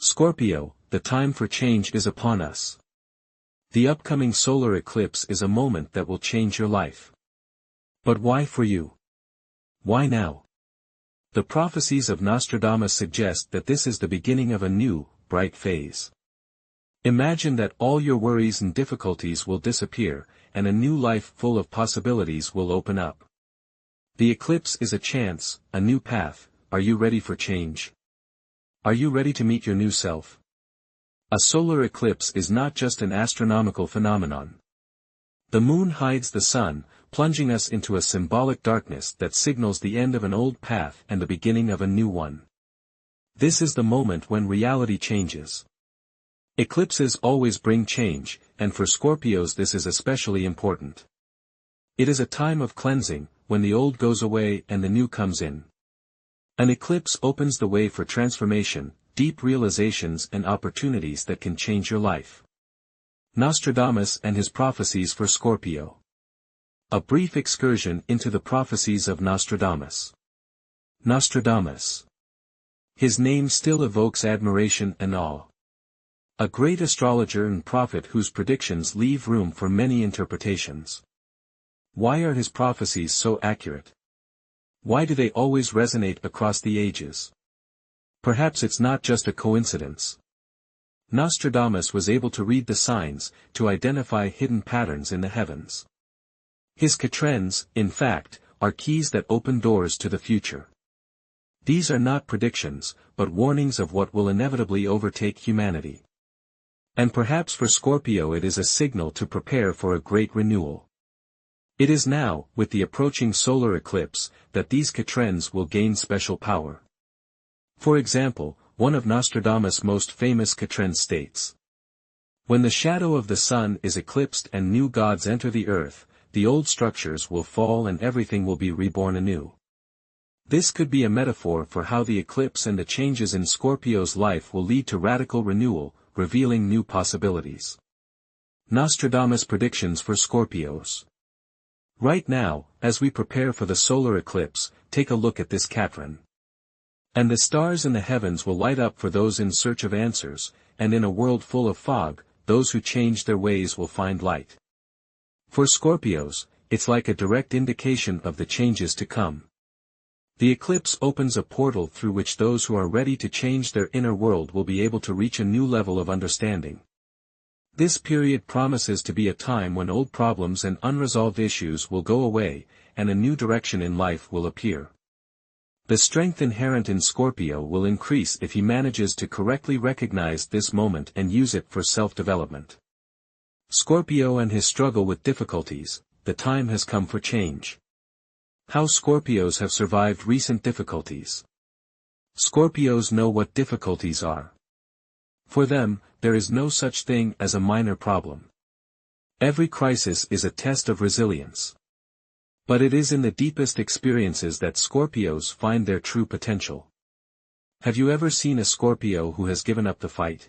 Scorpio, the time for change is upon us. The upcoming solar eclipse is a moment that will change your life. But why for you? Why now? The prophecies of Nostradamus suggest that this is the beginning of a new, bright phase. Imagine that all your worries and difficulties will disappear, and a new life full of possibilities will open up. The eclipse is a chance, a new path. Are you ready for change? Are you ready to meet your new self? A solar eclipse is not just an astronomical phenomenon. The moon hides the sun, plunging us into a symbolic darkness that signals the end of an old path and the beginning of a new one. This is the moment when reality changes. Eclipses always bring change, and for Scorpios this is especially important. It is a time of cleansing, when the old goes away and the new comes in. An eclipse opens the way for transformation, deep realizations and opportunities that can change your life. Nostradamus and his prophecies for Scorpio. A brief excursion into the prophecies of Nostradamus. Nostradamus. His name still evokes admiration and awe. A great astrologer and prophet whose predictions leave room for many interpretations. Why are his prophecies so accurate? Why do they always resonate across the ages? Perhaps it's not just a coincidence. Nostradamus was able to read the signs, to identify hidden patterns in the heavens. His quatrains, in fact, are keys that open doors to the future. These are not predictions, but warnings of what will inevitably overtake humanity. And perhaps for Scorpio it is a signal to prepare for a great renewal. It is now, with the approaching solar eclipse, that these quatrains will gain special power. For example, one of Nostradamus' most famous quatrains states, "When the shadow of the sun is eclipsed and new gods enter the earth, the old structures will fall and everything will be reborn anew." This could be a metaphor for how the eclipse and the changes in Scorpio's life will lead to radical renewal, revealing new possibilities. Nostradamus' predictions for Scorpios. Right now, as we prepare for the solar eclipse, take a look at this quatrain. "And the stars in the heavens will light up for those in search of answers, and in a world full of fog, those who change their ways will find light." For Scorpios, it's like a direct indication of the changes to come. The eclipse opens a portal through which those who are ready to change their inner world will be able to reach a new level of understanding. This period promises to be a time when old problems and unresolved issues will go away, and a new direction in life will appear. The strength inherent in Scorpio will increase if he manages to correctly recognize this moment and use it for self-development. Scorpio and his struggle with difficulties. The time has come for change. How Scorpios have survived recent difficulties. Scorpios know what difficulties are. For them, there is no such thing as a minor problem. Every crisis is a test of resilience. But it is in the deepest experiences that Scorpios find their true potential. Have you ever seen a Scorpio who has given up the fight?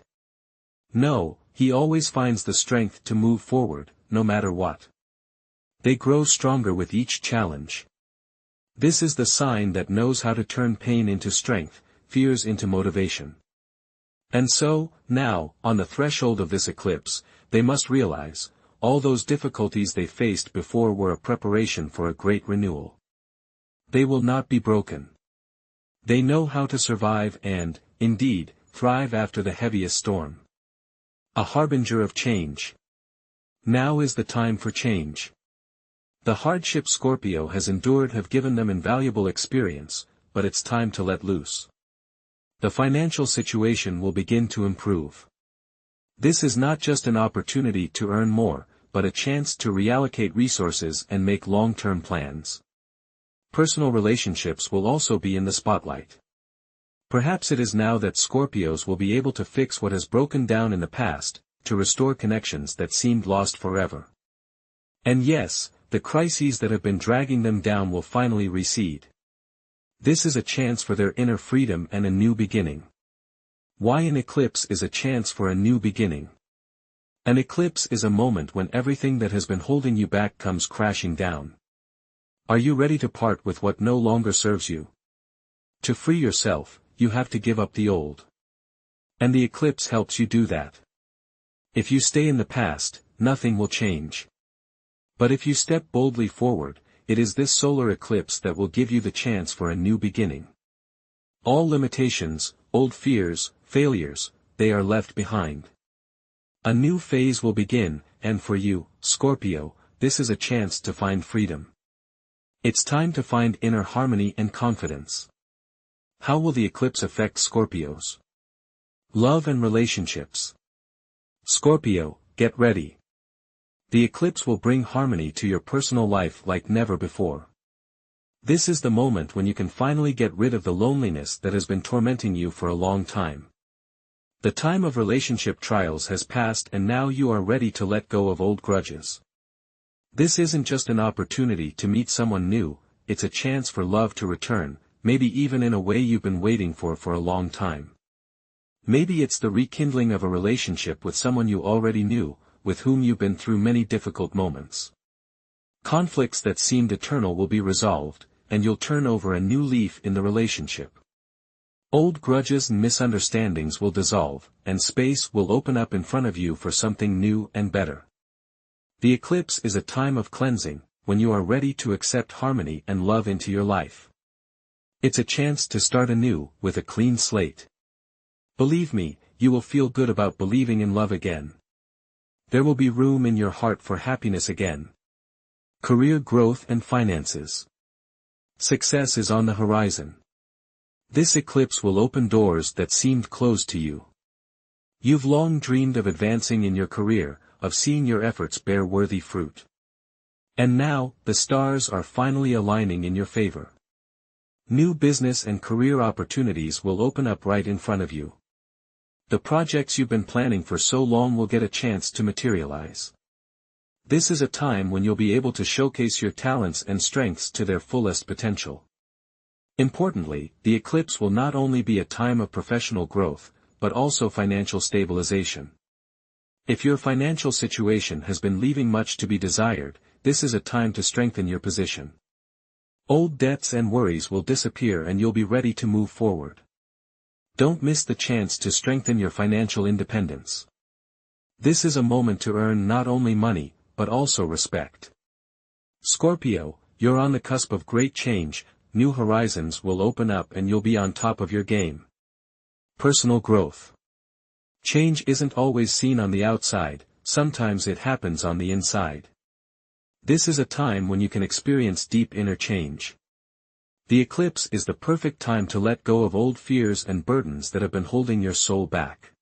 No, he always finds the strength to move forward, no matter what. They grow stronger with each challenge. This is the sign that knows how to turn pain into strength, fears into motivation. And so, now, on the threshold of this eclipse, they must realize, all those difficulties they faced before were a preparation for a great renewal. They will not be broken. They know how to survive and, indeed, thrive after the heaviest storm. A harbinger of change. Now is the time for change. The hardships Scorpio has endured have given them invaluable experience, but it's time to let loose. The financial situation will begin to improve. This is not just an opportunity to earn more, but a chance to reallocate resources and make long-term plans. Personal relationships will also be in the spotlight. Perhaps it is now that Scorpios will be able to fix what has broken down in the past, to restore connections that seemed lost forever. And yes, the crises that have been dragging them down will finally recede. This is a chance for their inner freedom and a new beginning. Why an eclipse is a chance for a new beginning? An eclipse is a moment when everything that has been holding you back comes crashing down. Are you ready to part with what no longer serves you? To free yourself, you have to give up the old. And the eclipse helps you do that. If you stay in the past, nothing will change. But if you step boldly forward, it is this solar eclipse that will give you the chance for a new beginning. All limitations, old fears, failures, they are left behind. A new phase will begin, and for you, Scorpio, this is a chance to find freedom. It's time to find inner harmony and confidence. How will the eclipse affect Scorpios? Love and relationships. Scorpio, get ready. The eclipse will bring harmony to your personal life like never before. This is the moment when you can finally get rid of the loneliness that has been tormenting you for a long time. The time of relationship trials has passed and now you are ready to let go of old grudges. This isn't just an opportunity to meet someone new, it's a chance for love to return, maybe even in a way you've been waiting for a long time. Maybe it's the rekindling of a relationship with someone you already knew, with whom you've been through many difficult moments. Conflicts that seemed eternal will be resolved, and you'll turn over a new leaf in the relationship. Old grudges and misunderstandings will dissolve, and space will open up in front of you for something new and better. The eclipse is a time of cleansing, when you are ready to accept harmony and love into your life. It's a chance to start anew, with a clean slate. Believe me, you will feel good about believing in love again. There will be room in your heart for happiness again. Career growth and finances. Success is on the horizon. This eclipse will open doors that seemed closed to you. You've long dreamed of advancing in your career, of seeing your efforts bear worthy fruit. And now, the stars are finally aligning in your favor. New business and career opportunities will open up right in front of you. The projects you've been planning for so long will get a chance to materialize. This is a time when you'll be able to showcase your talents and strengths to their fullest potential. Importantly, the eclipse will not only be a time of professional growth, but also financial stabilization. If your financial situation has been leaving much to be desired, this is a time to strengthen your position. Old debts and worries will disappear and you'll be ready to move forward. Don't miss the chance to strengthen your financial independence. This is a moment to earn not only money, but also respect. Scorpio, you're on the cusp of great change, new horizons will open up and you'll be on top of your game. Personal growth. Change isn't always seen on the outside, sometimes it happens on the inside. This is a time when you can experience deep inner change. The eclipse is the perfect time to let go of old fears and burdens that have been holding your soul back.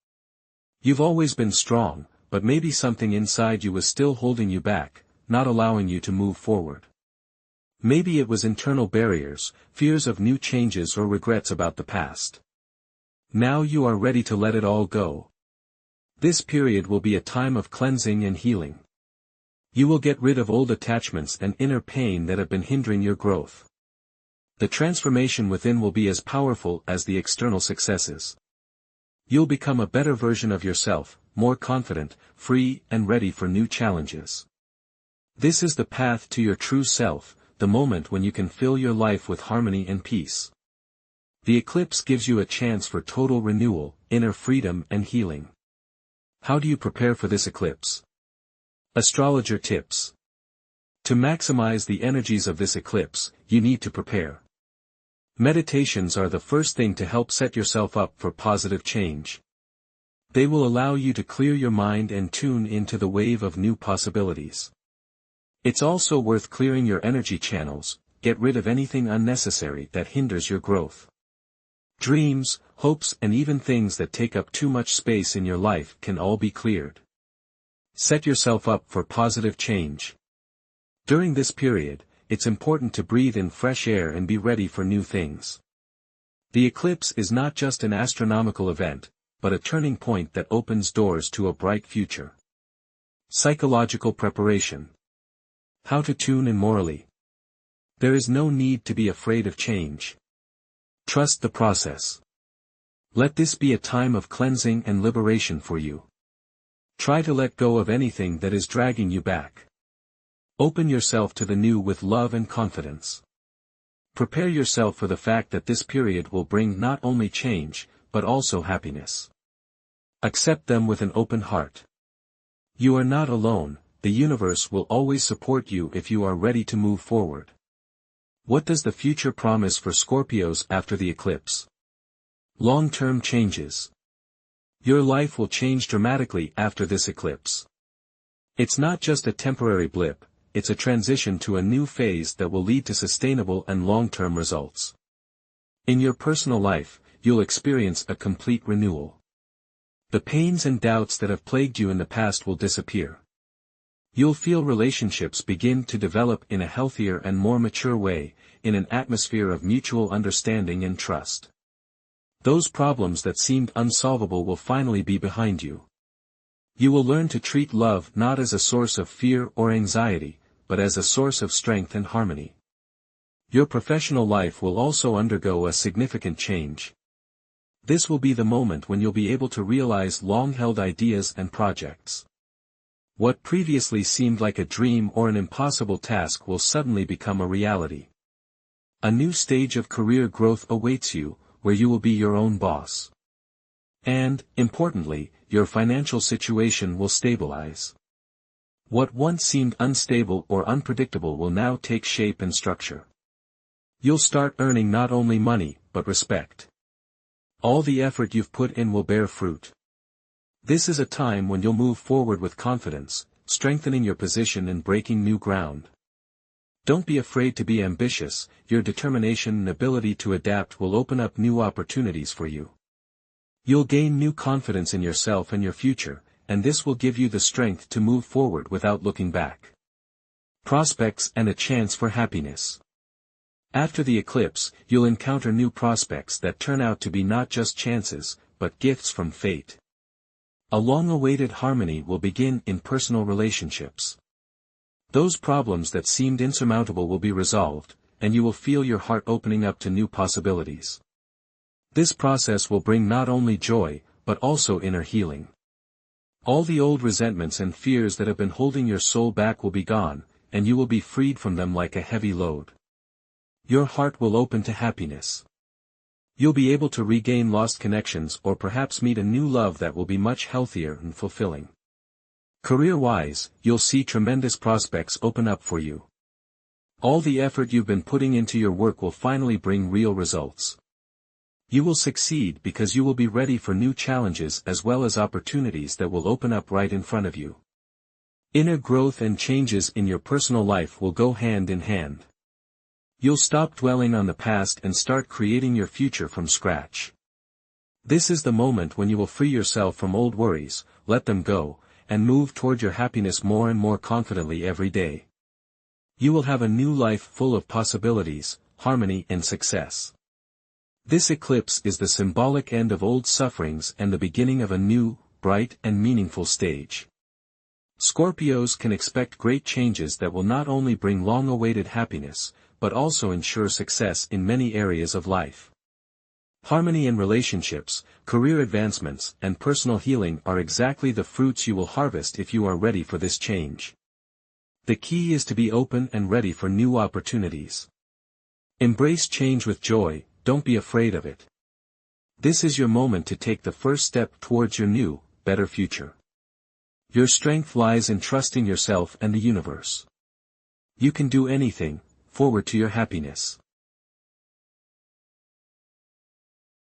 You've always been strong, but maybe something inside you was still holding you back, not allowing you to move forward. Maybe it was internal barriers, fears of new changes or regrets about the past. Now you are ready to let it all go. This period will be a time of cleansing and healing. You will get rid of old attachments and inner pain that have been hindering your growth. The transformation within will be as powerful as the external successes. You'll become a better version of yourself, more confident, free, and ready for new challenges. This is the path to your true self, the moment when you can fill your life with harmony and peace. The eclipse gives you a chance for total renewal, inner freedom and healing. How do you prepare for this eclipse? Astrologer tips. To maximize the energies of this eclipse, you need to prepare. Meditations are the first thing to help set yourself up for positive change. They will allow you to clear your mind and tune into the wave of new possibilities. It's also worth clearing your energy channels, get rid of anything unnecessary that hinders your growth. Dreams, hopes and even things that take up too much space in your life can all be cleared. Set yourself up for positive change. During this period, it's important to breathe in fresh air and be ready for new things. The eclipse is not just an astronomical event, but a turning point that opens doors to a bright future. Psychological preparation. How to tune in morally. There is no need to be afraid of change. Trust the process. Let this be a time of cleansing and liberation for you. Try to let go of anything that is dragging you back. Open yourself to the new with love and confidence. Prepare yourself for the fact that this period will bring not only change, but also happiness. Accept them with an open heart. You are not alone, the universe will always support you if you are ready to move forward. What does the future promise for Scorpios after the eclipse? Long-term changes. Your life will change dramatically after this eclipse. It's not just a temporary blip, it's a transition to a new phase that will lead to sustainable and long-term results. In your personal life, you'll experience a complete renewal. The pains and doubts that have plagued you in the past will disappear. You'll feel relationships begin to develop in a healthier and more mature way, in an atmosphere of mutual understanding and trust. Those problems that seemed unsolvable will finally be behind you. You will learn to treat love not as a source of fear or anxiety, but as a source of strength and harmony. Your professional life will also undergo a significant change. This will be the moment when you'll be able to realize long-held ideas and projects. What previously seemed like a dream or an impossible task will suddenly become a reality. A new stage of career growth awaits you, where you will be your own boss. And, importantly, your financial situation will stabilize. What once seemed unstable or unpredictable will now take shape and structure. You'll start earning not only money, but respect. All the effort you've put in will bear fruit. This is a time when you'll move forward with confidence, strengthening your position and breaking new ground. Don't be afraid to be ambitious, your determination and ability to adapt will open up new opportunities for you. You'll gain new confidence in yourself and your future, and this will give you the strength to move forward without looking back. Prospects and a chance for happiness. After the eclipse, you'll encounter new prospects that turn out to be not just chances, but gifts from fate. A long-awaited harmony will begin in personal relationships. Those problems that seemed insurmountable will be resolved, and you will feel your heart opening up to new possibilities. This process will bring not only joy, but also inner healing. All the old resentments and fears that have been holding your soul back will be gone, and you will be freed from them like a heavy load. Your heart will open to happiness. You'll be able to regain lost connections or perhaps meet a new love that will be much healthier and fulfilling. Career-wise, you'll see tremendous prospects open up for you. All the effort you've been putting into your work will finally bring real results. You will succeed because you will be ready for new challenges as well as opportunities that will open up right in front of you. Inner growth and changes in your personal life will go hand in hand. You'll stop dwelling on the past and start creating your future from scratch. This is the moment when you will free yourself from old worries, let them go, and move toward your happiness more and more confidently every day. You will have a new life full of possibilities, harmony and success. This eclipse is the symbolic end of old sufferings and the beginning of a new, bright and meaningful stage. Scorpios can expect great changes that will not only bring long-awaited happiness, but also ensure success in many areas of life. Harmony in relationships, career advancements, and personal healing are exactly the fruits you will harvest if you are ready for this change. The key is to be open and ready for new opportunities. Embrace change with joy, don't be afraid of it. This is your moment to take the first step towards your new, better future. Your strength lies in trusting yourself and the universe. You can do anything. Forward to your happiness.